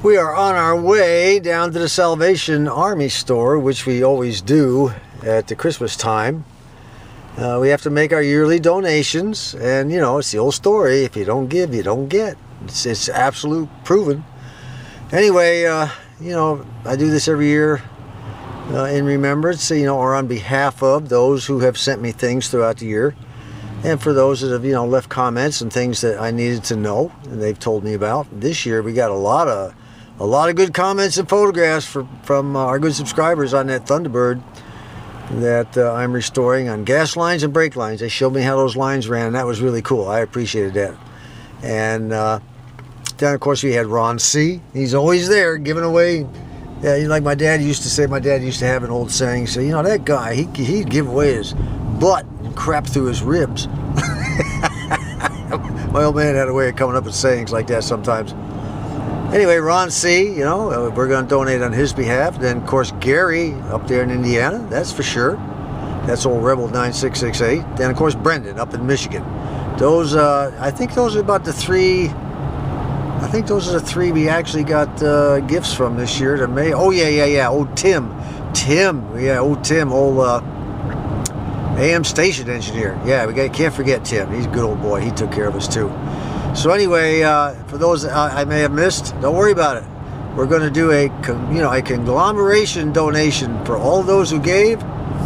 We are on our way down to the Salvation Army store, which we always do at the Christmas time. We have to make our yearly donations, and you know, it's the old story, if you don't give, you don't get. It's absolute proven. Anyway, you know, I do this every year in remembrance, you know, or on behalf of those who have sent me things throughout the year, and for those that have, you know, left comments and things that I needed to know and they've told me about. This year we got a lot of good comments and photographs from our good subscribers on that Thunderbird that I'm restoring on gas lines and brake lines. They showed me how those lines ran, and that was really cool. I appreciated that. And then of course we had Ron C. He's always there giving away. Yeah, like my dad used to say. My dad used to have an old saying. So you know, that guy, he'd give away his butt and crap through his ribs. My old man had a way of coming up with sayings like that sometimes. Anyway, Ron C., you know, we're going to donate on his behalf. Then, of course, Gary up there in Indiana, that's for sure. That's old Rebel 9668. Then, of course, Brendan up in Michigan. Those, I think those are about the three. I think those are the three we actually got gifts from this year. To May. Oh yeah. Old Tim, yeah, old Tim, old AM station engineer. Yeah, can't forget Tim. He's a good old boy. He took care of us too. So anyway, for those I may have missed, don't worry about it. We're going to do a conglomeration donation for all those who gave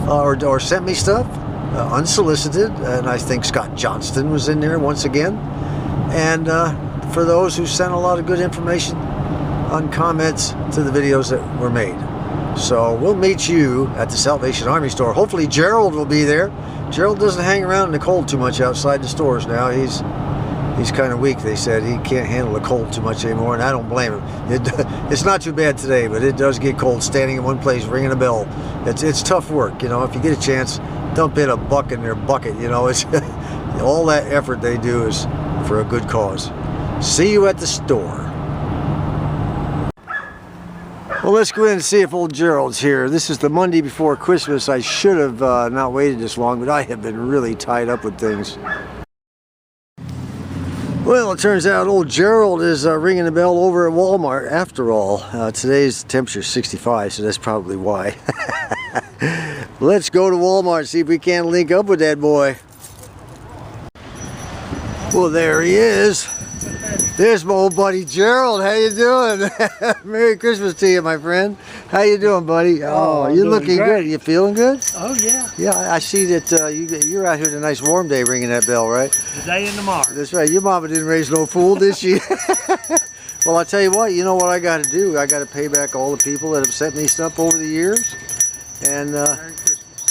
or sent me stuff unsolicited, and I think Scott Johnston was in there once again. And for those who sent a lot of good information on comments to the videos that were made. So we'll meet you at the Salvation Army store. Hopefully Gerald will be there. Gerald doesn't hang around in the cold too much outside the stores now. He's kind of weak, they said. He can't handle the cold too much anymore, and I don't blame him. It's not too bad today, but it does get cold standing in one place ringing a bell. It's tough work, you know. If you get a chance, dump in a buck in their bucket, you know. It's all that effort they do is for a good cause. See you at the store. Well, let's go in and see if old Gerald's here. This is the Monday before Christmas. I should have not waited this long, but I have been really tied up with things. Well, it turns out old Gerald is ringing the bell over at Walmart after all. Today's temperature is 65, so that's probably why. Let's go to Walmart, see if we can't link up with that boy. Well, there he is. There's my old buddy Gerald. How you doing? Merry Christmas to you, my friend. How you doing, buddy? Oh, you're looking good. You feeling good? Oh, yeah. Yeah, I see that you're out here on a nice warm day ringing that bell, right? Today and tomorrow. That's right. Your mama didn't raise no fool, did she? Well, I'll tell you what. You know what I got to do? I got to pay back all the people that have sent me stuff over the years. And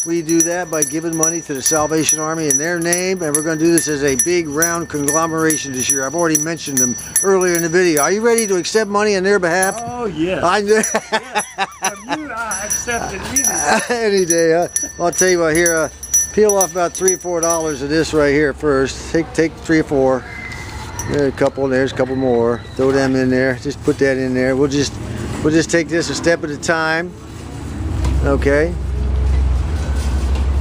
we do that by giving money to the Salvation Army in their name, and we're going to do this as a big round conglomeration this year. I've already mentioned them earlier in the video. Are you ready to accept money on their behalf? Oh, yes. Yes. From you, I accept it any day. Any day, huh? I'll tell you what, here, peel off about $3 or $4 of this right here first. Take 3 or 4. There's a couple, there's a couple more. Throw them in there. Just put that in there. We'll just take this a step at a time. Okay.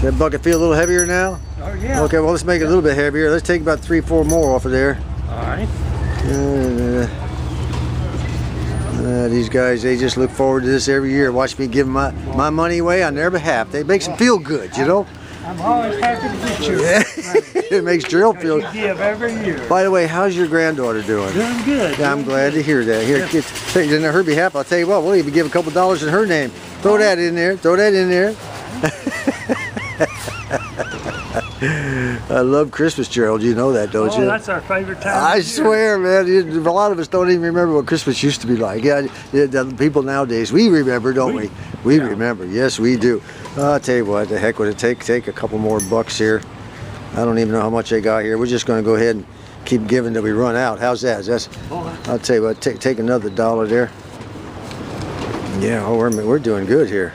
That bucket feel a little heavier now? Oh, yeah. Okay, well, let's make it a little bit heavier. Let's take about 3 or 4 more off of there. All right. These guys, they just look forward to this every year. Watch me give my money away on their behalf. It makes them feel good, you know? I'm always happy to get you. Yeah. It makes Gerald feel good. You give every year. By the way, how's your granddaughter doing? Doing good. Yeah, I'm glad to hear that. Here, in her behalf, I'll tell you what, we'll even give a couple dollars in her name. Throw that in there. Throw that in there. I love Christmas, Gerald. You know that, don't you? Oh, that's our favorite time. I swear, man. A lot of us don't even remember what Christmas used to be like. Yeah, the people nowadays, we remember, don't we? We remember. Yes, we do. I'll tell you what, the heck would it take a couple more bucks here. I don't even know how much I got here. We're just going to go ahead and keep giving till we run out. How's that? I'll tell you what, take another $1 there. Yeah, oh, we're doing good here.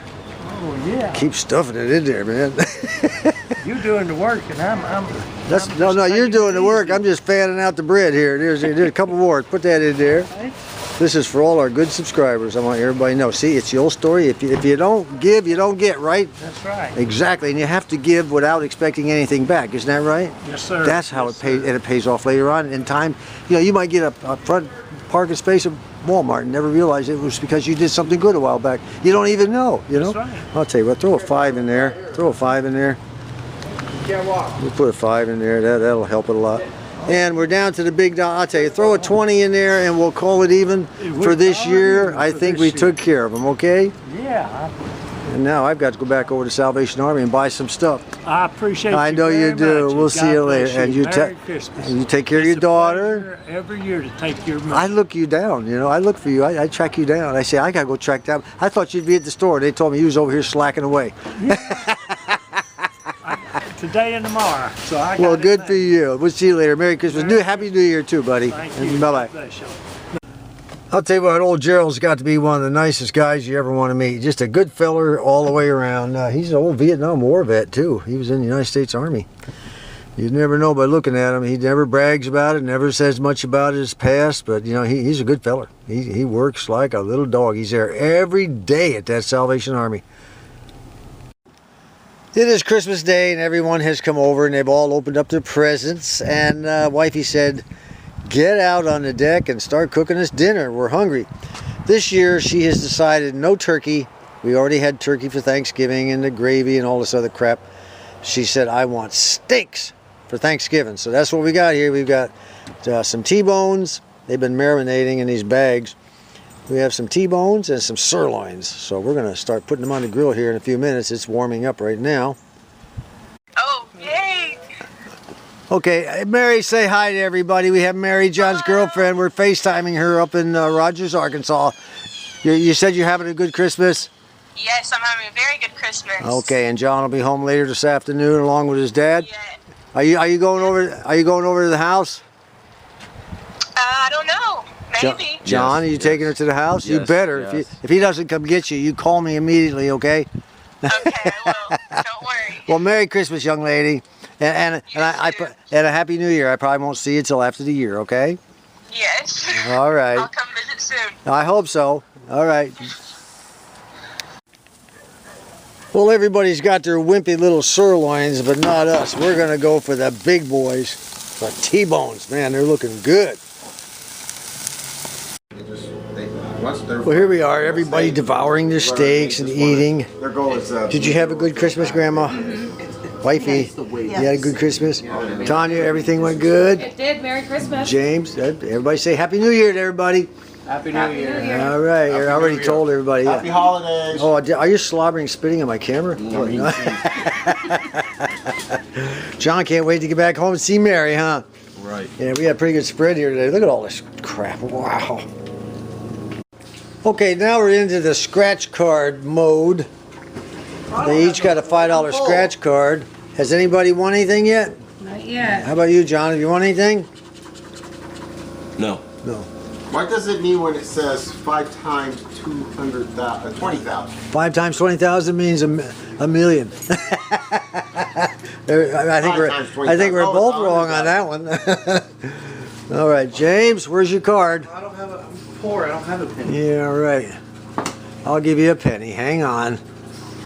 Oh, yeah. Keep stuffing it in there, man. You're doing the work, and no, you're doing the work. I'm just fanning out the bread here. There's a couple more. Put that in there. This is for all our good subscribers. I want everybody to know. See, it's the old story. If you don't give, you don't get, right? That's right. Exactly, and you have to give without expecting anything back. Isn't that right? Yes, sir. That's how it pays, and it pays off later on in time. You know, you might get a front parking space at Walmart and never realized it was because you did something good a while back. You don't even know, you know? That's right. I'll tell you what, throw a 5 in there. Throw a 5 in there. We'll put a 5 in there. That'll help it a lot. And we're down to the big dollar. I'll tell you, throw a 20 in there and we'll call it even for this year. I think we took care of them, okay? Yeah. And now I've got to go back over to Salvation Army and buy some stuff. I appreciate you. I know you do. We'll see you later. And you take care of your daughter. Every year to take care of me. I look you down, you know. I look for you. I track you down. I say, I got to go track down. I thought you'd be at the store. They told me you was over here slacking away. Today and tomorrow. So I well, good for you. We'll see you later. Merry Christmas. Happy New Year too, buddy. Thank you. Bye-bye. I'll tell you what, old Gerald's got to be one of the nicest guys you ever want to meet. Just a good feller all the way around. He's an old Vietnam War vet too. He was in the United States Army. You never know by looking at him. He never brags about it, never says much about his past, but you know, he's a good feller. He works like a little dog. He's there every day at that Salvation Army. It is Christmas Day and everyone has come over and they've all opened up their presents, and wifey said, get out on the deck and start cooking us dinner. We're hungry. This year she has decided no turkey. We already had turkey for Thanksgiving and the gravy and all this other crap. She said, I want steaks for Thanksgiving. So that's what we got here. We've got some T-bones. They've been marinating in these bags. We have some T-bones and some sirloins. So we're going to start putting them on the grill here in a few minutes. It's warming up right now. Oh, yay! Okay, Mary, say hi to everybody. We have Mary, John's girlfriend. We're FaceTiming her up in Rogers, Arkansas. You said you're having a good Christmas? Yes, I'm having a very good Christmas. Okay, and John will be home later this afternoon along with his dad. Yeah. Are you going over to the house? I don't know. Maybe. John, are you taking her to the house? You better. Yes. If he doesn't come get you, you call me immediately, okay? Okay, I will. Don't worry. Well, Merry Christmas, young lady. And a Happy New Year. I probably won't see you till after the year, okay? Yes. All right. I'll come visit soon. I hope so. All right. Well, everybody's got their wimpy little sirloins, but not us. We're going to go for the big boys, the T-bones. Man, they're looking good. Well, here we are, everybody devouring their steaks and eating. Their goal is, Did you have a good Christmas, Grandma? Wifey, you had a good Christmas? Tanya, everything went good? It did. Merry Christmas. James, everybody say Happy New Year to everybody. Happy New Year. All right, I already told everybody. Happy holidays. Oh, are you slobbering, spitting on my camera? John can't wait to get back home and see Mary, huh? Right. Yeah, we had a pretty good spread here today. Look at all this crap. Wow. Okay, now we're into the scratch card mode. They each got a $5 scratch card. Has anybody won anything yet? Not yet. How about you, John? Have you won anything? No. No. What does it mean when it says 5 times 200,000, 20,000? 5 times 20,000 means a million. I think we're both wrong on that one. All right, James, where's your card? I don't have a, I'm poor, I don't have a penny. Yeah, right. I'll give you a penny. Hang on.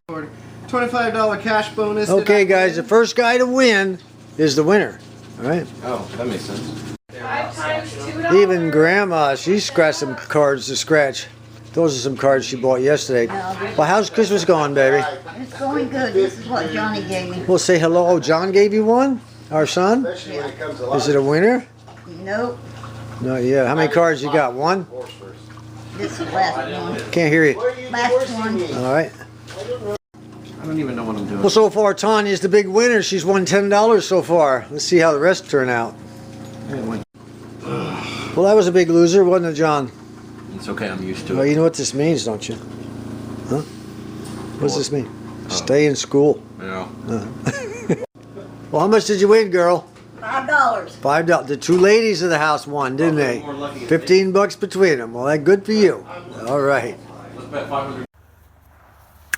$25 cash bonus. Okay, guys, the first guy to win is the winner. All right. Oh, that makes sense. 5 times $2. Even Grandma, she's got some cards to scratch. Those are some cards she bought yesterday. Well, how's Christmas going, baby? It's going good. This is what Johnny gave me. We'll say hello. Oh, John gave you one? Our son? Is it a winner? Nope. No, yeah. How many cards you got? One? This is the last one. Can't hear you. Last one. All right. I don't even know what I'm doing. Well, so far, Tanya's the big winner. She's won $10 so far. Let's see how the rest turn out. Well, that was a big loser, wasn't it, John? It's okay, I'm used to Well, it. you know what this means, don't you? Huh? What does this mean? Stay in school. Yeah. Well, how much did you win, girl? $5. $5. The two ladies of the house won, didn't they? 15 bucks between them. Well, that's good for you. All right. Let's bet 500.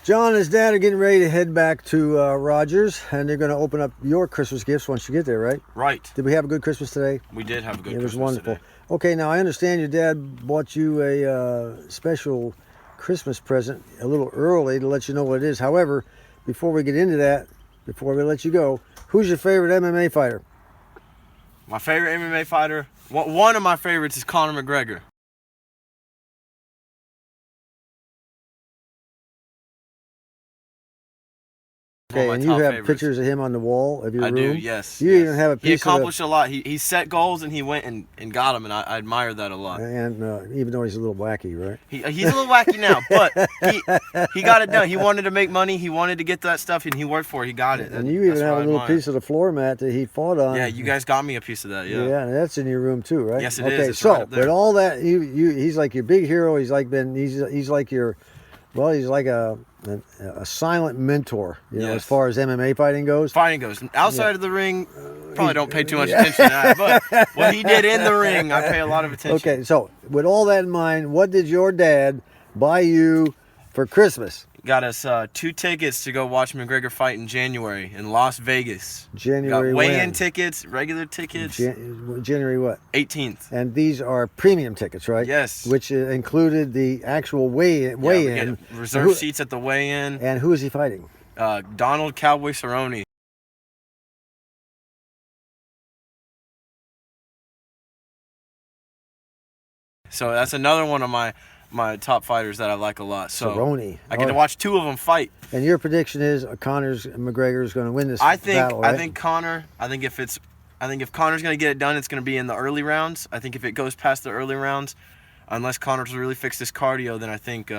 John and his dad are getting ready to head back to Rogers, and they're going to open up your Christmas gifts once you get there, right? Right. Did we have a good Christmas today? We did have a good It was Christmas wonderful. today. Okay, now I understand your dad bought you a special Christmas present a little early to let you know what it is. However, before we get into that, before we let you go, who's your favorite MMA fighter? My favorite MMA fighter, one of my favorites is Conor McGregor. Okay, my and you top have favorites. pictures of him on the wall of your I room? do, yes. You yes. even have a piece He accomplished a lot. He set goals and he went and got them, and I admire that a lot. And even though he's a little wacky, right? He's a little wacky now, but he got it done. He wanted to make money. He wanted to get that stuff, and he worked for it. He got it. And you even have a little piece of the floor mat that he fought on. Yeah, you guys got me a piece of that. Yeah. Yeah, and that's in your room too, right? Yes, it okay, is. It's so right up there. but all that he's like your big hero. He's like your, well, he's like a silent mentor, you know, as far as MMA fighting goes. Fighting goes outside of the ring. Probably don't pay too much attention to that, but what he did in the ring, I pay a lot of attention. Okay, so with all that in mind, what did your dad buy you for Christmas? Got us 2 tickets to go watch McGregor fight in January in Las Vegas. January Got weigh-in when? tickets, regular tickets. January what? 18th. And these are premium tickets, right? Yes. Which included the actual weigh-in. We get reserved seats at the weigh-in. And who is he fighting? Donald Cowboy Cerrone. So that's another one of my top fighters that I like a lot. So Cerrone. I get to watch 2 of them fight. And your prediction is McGregor is going to win this battle, right? I think if Connor's going to get it done, it's going to be in the early rounds. I think if it goes past the early rounds, unless Connor's really fixed his cardio, then I think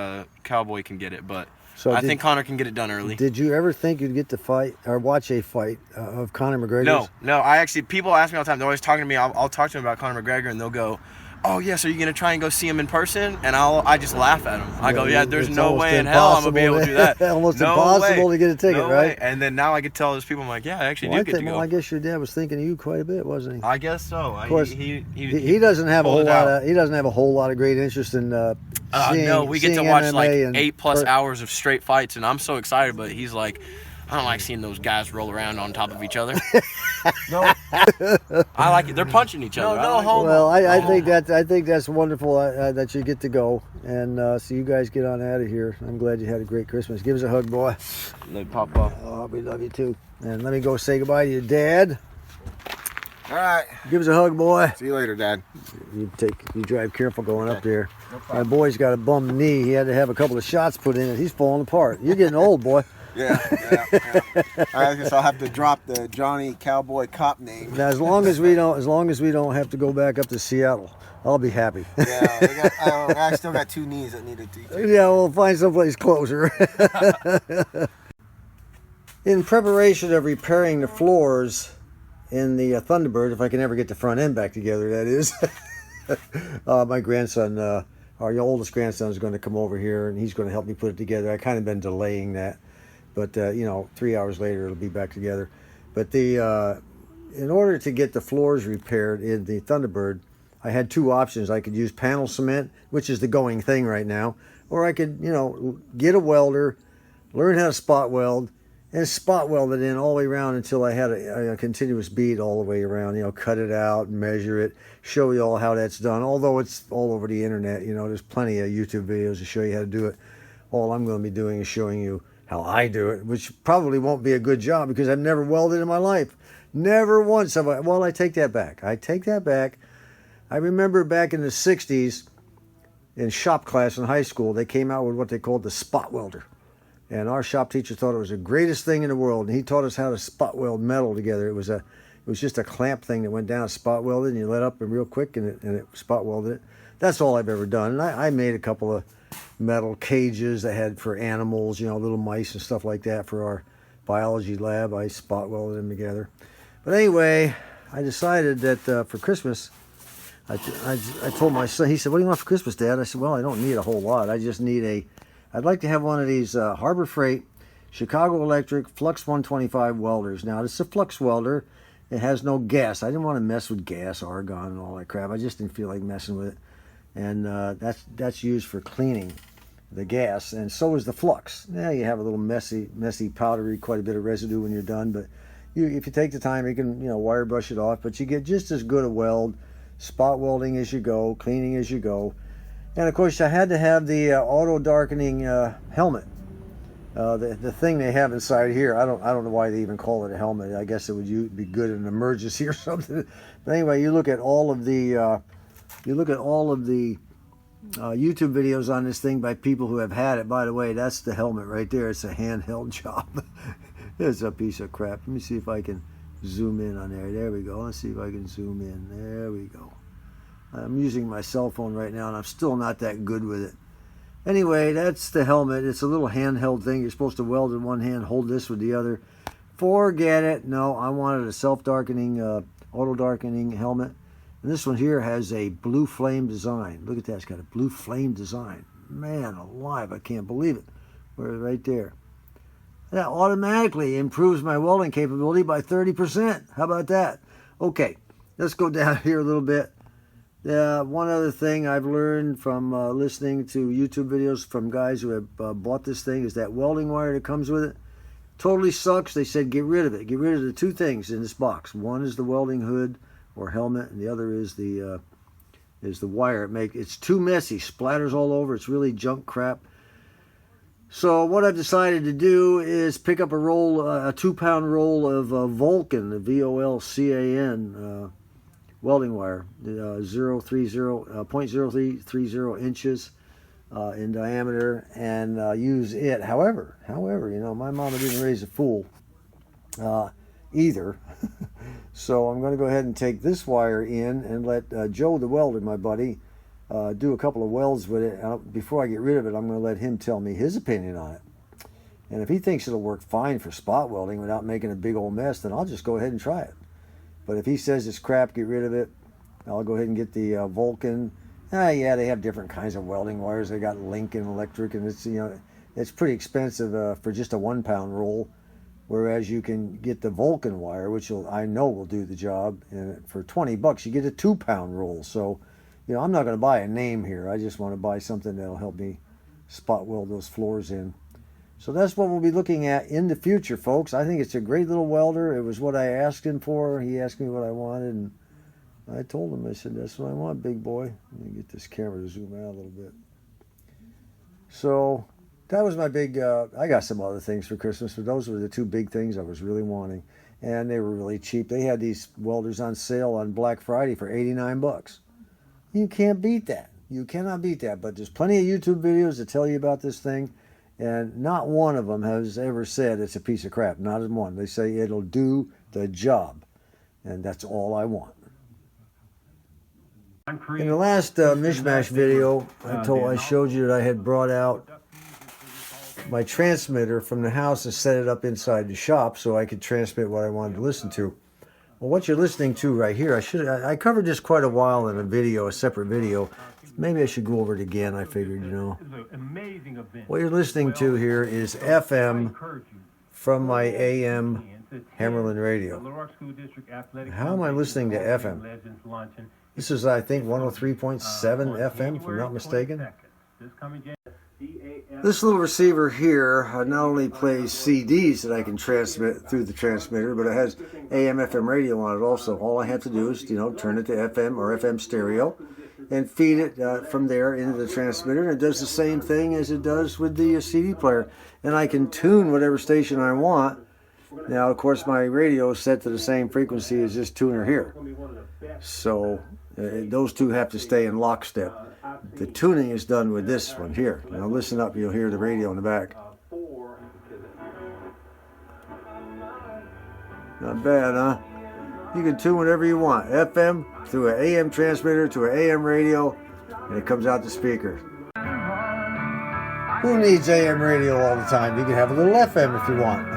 Cowboy can get it. But I think Connor can get it done early. Did you ever think you'd get to fight or watch a fight of Conor McGregor? No. I actually, people ask me all the time. They're always talking to me. I'll talk to them about Conor McGregor, and they'll go, "Oh yes, are you gonna try and go see him in person?" And I just laugh at them. I go, "Yeah, there's no way in hell I'm gonna be able to do that. Almost no impossible way. to get a ticket, no right?" Way. And then now I could tell those people, I'm like, "Yeah, I actually do get to go." Well, I guess your dad was thinking of you quite a bit, wasn't he? I guess so. Of course, he doesn't have a whole lot. He doesn't have a whole lot of great interest in seeing. No, we get to watch MMA like and 8+ hours of straight fights, and I'm so excited. But he's like, I don't like seeing those guys roll around on top of each other. No, I like it. They're punching each other. No homo. Well, I think that's wonderful that you get to go, and so you guys get on out of here. I'm glad you had a great Christmas. Give us a hug, boy. Papa. Oh, we love you too. And let me go say goodbye to your dad. All right. Give us a hug, boy. See you later, Dad. You drive careful going up there. No, my boy's got a bum knee. He had to have a couple of shots put in it. He's falling apart. You're getting old, boy. Yeah. I guess I'll have to drop the Johnny Cowboy Cop name. Now, as long as we don't have to go back up to Seattle, I'll be happy. Yeah, I still got 2 knees that needed to. Yeah, we'll find someplace closer. In preparation of repairing the floors in the Thunderbird, if I can ever get the front end back together, that is. My grandson, our oldest grandson, is going to come over here, and he's going to help me put it together. I kind of been delaying that. But, 3 hours later, it'll be back together. But in order to get the floors repaired in the Thunderbird, I had 2 options. I could use panel cement, which is the going thing right now, or I could, get a welder, learn how to spot weld, and spot weld it in all the way around until I had a continuous bead all the way around, cut it out, measure it, show you all how that's done. Although it's all over the internet, there's plenty of YouTube videos to show you how to do it. All I'm going to be doing is showing you how I do it, which probably won't be a good job because I've never welded in my life. Never once have I. Well, I take that back. I remember back in the 60s in shop class in high school, they came out with what they called the spot welder. And our shop teacher thought it was the greatest thing in the world. And he taught us how to spot weld metal together. It was just a clamp thing that went down, spot welded, and you let up and real quick and it spot welded it. That's all I've ever done. And I made a couple of metal cages that had for animals, little mice and stuff like that for our biology lab. I spot welded them together. But anyway, I decided that for Christmas, I told my son, he said, "What do you want for Christmas, Dad?" I said, "Well, I don't need a whole lot. I just need I'd like to have one of these Harbor Freight Chicago Electric Flux 125 welders." Now, this is a flux welder. It has no gas. I didn't want to mess with gas, argon, and all that crap. I just didn't feel like messing with it. And that's used for cleaning the gas, and so is the flux. Now you have a little messy, powdery, quite a bit of residue when you're done, but if you take the time, you can wire brush it off. But you get just as good a weld, spot welding as you go, cleaning as you go. And of course, I had to have the auto darkening helmet. The thing they have inside here, I don't know why they even call it a helmet. I guess it would be good in an emergency or something. But anyway, you look at all of the YouTube videos on this thing by people who have had it. By the way, that's the helmet right there. It's a handheld job. It's a piece of crap. Let me see if I can zoom in on there. There we go. Let's see if I can zoom in. There we go. I'm using my cell phone right now, and I'm still not that good with it. Anyway, that's the helmet. It's a little handheld thing. You're supposed to weld in one hand, hold this with the other. Forget it. No, I wanted a self-darkening, auto-darkening helmet. And this one here has a blue flame design. Look at that. It's got a blue flame design. Man alive, I can't believe it. We're right there. That automatically improves my welding capability by 30%. How about that? Okay, let's go down here a little bit. One other thing I've learned from listening to YouTube videos from guys who have bought this thing is that welding wire that comes with it totally sucks. They said get rid of it. Get rid of the two things in this box. One is the welding hood or helmet, and the other is the wire. It's too messy, splatters all over. It's really junk crap. So what I've decided to do is pick up a 2-pound roll of Vulcan, the VOLCAN welding wire, 0.0330 inches in diameter, and use it. However, you know, my mama didn't raise a fool either. So I'm going to go ahead and take this wire in and let Joe the welder, my buddy, do a couple of welds with it. Before I get rid of it, I'm going to let him tell me his opinion on it. And if he thinks it'll work fine for spot welding without making a big old mess, then I'll just go ahead and try it. But if he says it's crap, get rid of it. I'll go ahead and get the Vulcan. Yeah, they have different kinds of welding wires. They got Lincoln Electric, and it's pretty expensive for just a 1-pound roll. Whereas you can get the Vulcan wire, which I know will do the job, and for $20 you get a 2-pound roll. So, you know, I'm not going to buy a name here. I just want to buy something that'll help me spot weld those floors in. So that's what we'll be looking at in the future, folks. I think it's a great little welder. It was what I asked him for. He asked me what I wanted, and I told him, I said, that's what I want, big boy. Let me get this camera to zoom out a little bit. So that was my big, I got some other things for Christmas, but those were the two big things I was really wanting. And they were really cheap. They had these welders on sale on Black Friday for $89. You can't beat that. You cannot beat that. But there's plenty of YouTube videos that tell you about this thing. And not one of them has ever said it's a piece of crap. Not one. They say it'll do the job. And that's all I want. In the last Mish-Mash video, I showed you that I had brought out my transmitter from the house and set it up inside the shop so I could transmit what I wanted to listen to. Well, what you're listening to right here, I covered this quite a while in a separate video. Maybe I should go over it again, I figured, you know. What you're listening to here is FM from my AM Hammerlin radio. How am I listening to FM? This is, I think, 103.7 FM, if I'm not mistaken. This little receiver here not only plays CDs that I can transmit through the transmitter, but it has AM, FM radio on it also. All I have to do is, you know, turn it to FM or FM stereo and feed it from there into the transmitter. And it does the same thing as it does with the CD player. And I can tune whatever station I want. Now, of course, my radio is set to the same frequency as this tuner here. So those two have to stay in lockstep. The tuning is done with this one here. Now listen up, you'll hear the radio in the back. Not bad, huh? You can tune whatever you want. FM through an AM transmitter to an AM radio, and it comes out the speaker. Who needs AM radio all the time? You can have a little FM if you want.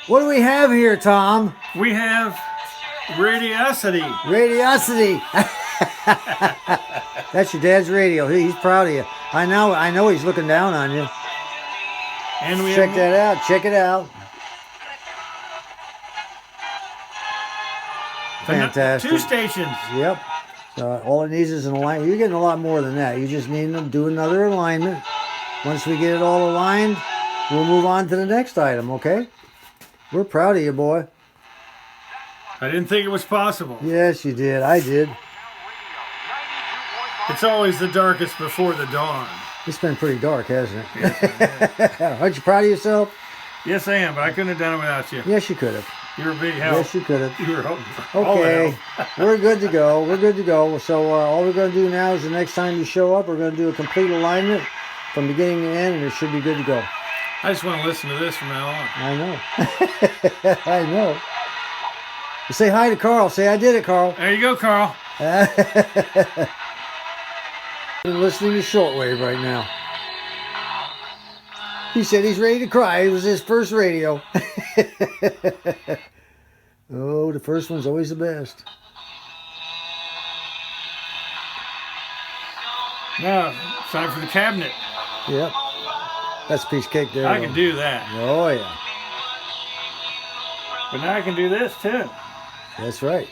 What do we have here, Tom? We have Radiosity. Radiosity. That's your dad's radio. He's proud of you. I know he's looking down on you. And we Check that out. Check it out. Fantastic. 2 stations. Yep. All it needs is an alignment. You're getting a lot more than that. You just need to do another alignment. Once we get it all aligned, we'll move on to the next item, okay? We're proud of you, boy. I didn't think it was possible. Yes, you did. I did. It's always the darkest before the dawn. It's been pretty dark, hasn't it? Aren't you proud of yourself? Yes, I am, but I couldn't have done it without you. Yes, you could have. You were a big help. Yes, you could have. You were helping. All the Okay, help. we're good to go. We're good to go. So all we're going to do now is the next time you show up, we're going to do a complete alignment from beginning to end, and it should be good to go. I just want to listen to this from now on. I know. I know. Say hi to Carl. Say, I did it, Carl. There you go, Carl. You're listening to Shortwave right now. He said he's ready to cry. It was his first radio. Oh, the first one's always the best. Now, it's time for the cabinet. Yep. That's a piece of cake there. I can do that. Oh, yeah. But now I can do this, too. That's right.